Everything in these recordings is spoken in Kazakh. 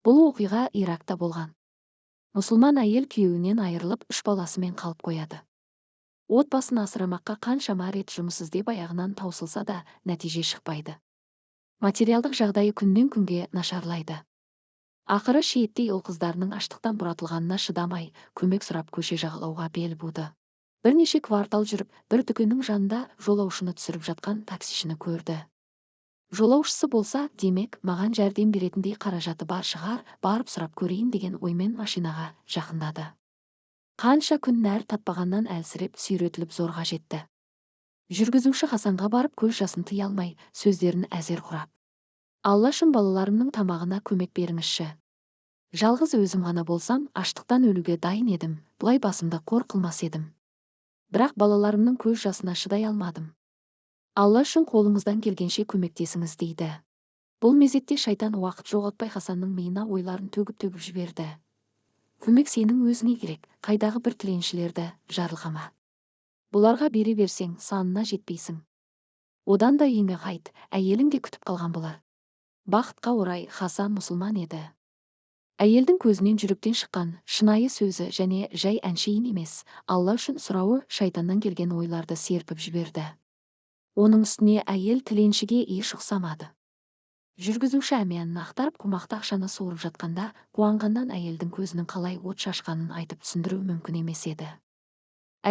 Бұл оқиға Иракта болған. Мұсылман әйел күйеуінен айырылып, 3 баласымен қалып қояды. Отбасын асырамаққа қаншама рет жұмыс іздеп аяғынан таусылса да, нәтиже шықпайды. Материалдық жағдайы күннен күнге нашарлайды. Ақыры шиеттей ұл-қыздарының аштықтан бұратылғанына шыдамай, көмек сұрап көше жағалауға бел буды. Бірнеше квартал жүріп, бір дүкеннің жанында жолаушыны түсіріп жатқан таксишіні көрді. Жолаушысы болса, демек, маған жәрдем беретіндей қаражаты бар шығар, барып сұрап көрейін деген оймен машинаға жақындады. Қанша күн нәр татпағаннан әлсіреп, сүйретіліп зорға жетті. Жүргізуші Хасанға барып көз жасын тыя алмай, сөздерін әзер құрап: "Алла үшін балаларымның тамағына көмек беріңізші. Жалғыз өзім ғана болсам, аштықтан өлуге дайын едім, бұлай басымды қор қылмас едім. Бірақ балаларымның көз жасына шыдай алмадым. Алла үшін қолыңыздан келгенше көмектесіңіз" дейді. Бұл мезетте шайтан уақыт жоғалтпай Хасанның миына ойларын төгіп жіберді. Көмек сенің өзіңе керек, қайдағы бір тіленшілерді жарылқама. Бұларға бере берсең, санына жетпейсің. Одан да үйіңе қайт, әйелің де күтіп қалған болар. Бақытқа орай Хасан мұсылман еді. Әйелдің көзінен жүректен шыққан шынайы сөзі және жай әншейін емес, Алла үшін сұрауы шайтаннан келген ойларды серпіп жіберді. Оның үстіне әйел тіленшіге еш ұқсамады. Жүргізуші әмиянын ақтарып, қомақты ақшаны суырып жатқанда, қуанғаннан әйелдің көзінің қалай от шашқанын айтып түсіндіру мүмкін емес еді.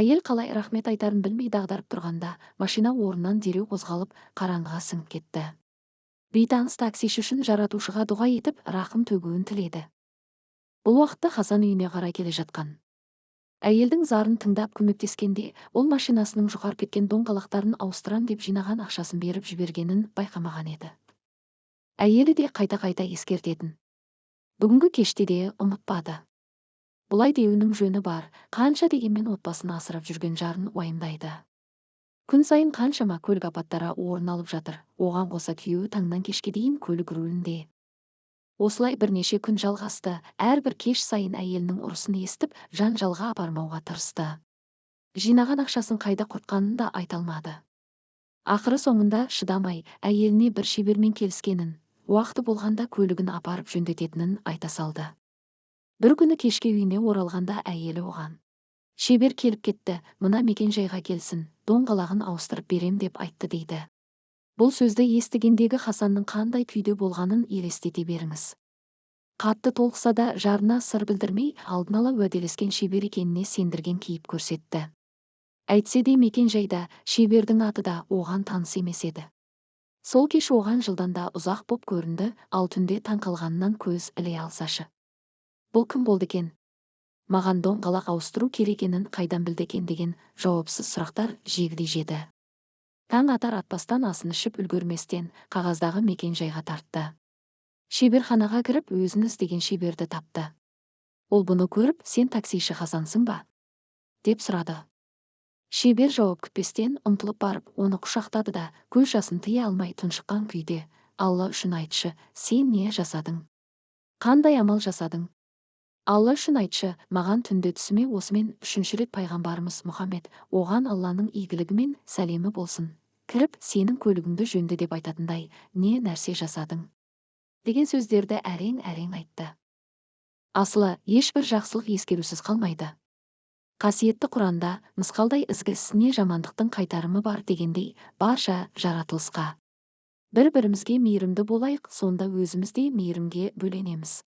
Әйел қалай рахмет айтарын білмей дағдарып тұрғанда, машина орнынан дереу қозғалып, қараңғыға сіңіп кетті. Бейтаныс таксиші үшін жаратушыға дұға етіп, рахым төгуін тіледі. Бұл уақытта Хасан үйіне қарай келе жатқан. Әйелдің зарын тыңдап көмектескенде, ол машинасының жұқарып кеткен доңғалақтарын ауыстырам деп жинаған ақшасын беріп жібергенін байқамаған еді. Әйелі де қайта-қайта ескертетін. Бүгінгі кеште де ұмытпады. Бұлай деуінің жөні бар, қанша дегенмен отбасын асырап жүрген жарын уайымдайды. Күн сайын қаншама көлік апаттары орын алып жатыр, оған қоса күйеуі таңнан кешке дейін көлік рулінде. Осылай бірнеше күн жалғасты, әрбір кеш сайын әйелінің ұрысын естіп, жанжалға апармауға тырысты. Жинаған ақшасын қайда құртқанын да айта алмады. Ақыры соңында шыдамай, әйеліне бір шебермен келіскенін, уақыты болғанда көлігін апарып жөндететінін айта салды. Бір күні кешке үйіне оралғанда әйелі оған: "Шебер келіп кетті, мына мекен жайға келсін, доңғалағын ауыстырып берем" деп айтты дейді. Бұл сөзді естігендегі Хасанның қандай күйде болғанын елестете беріңіз. Қатты толқыса да жарына сыр білдірмей, алдын ала уәделескен шебер екеніне сендірген кейіп көрсетті. Әйтсе де мекен жайда, шебердің аты да оған таныс емес еді. Сол кеш оған жылдан да ұзақ боп көрінді, ал түнде таң қалғанынан көз іле алсашы. Бұл кім болды екен? Маған доңғалақ ауыстыру керек екенін қайдан білді екен деген жауапсыз сұрақтар жегідей жеді. Таң атар атпастан асын ішіп үлгерместен қағаздағы мекен жайға тартты. Шеберханаға кіріп өзін іздеген шеберді тапты. Ол бұны көріп: "Сен таксиші Хасансың ба?" деп сұрады. Шебер жауап күтпестен ұмтылып барып, оны құшақтады да, көз жасын тыя алмай тұншыққан күйде: "Алла үшін айтшы, сен не жасадың? Қандай амал жасадың? Алла үшін айтшы, маған түнде түсіме осымен 3-ші рет пайғамбарымыз Мұхаммед, оған Алланың игілігімен сәлемі болсын, кіріп сенің көлігіңді жөнді деп айтатындай не нәрсе жасадың?" деген сөздерді әрең-әрең айтты. Асылы, ешбір жақсылық ескерусіз қалмайды. Қасиетті Құранда мысқалдай ізгі ісіне жамандықтың қайтарымы бар дегендей, барша жаратылысқа бір-бірімізге мейірімді болайық, сонда өзіміз де мейірімге бөленеміз.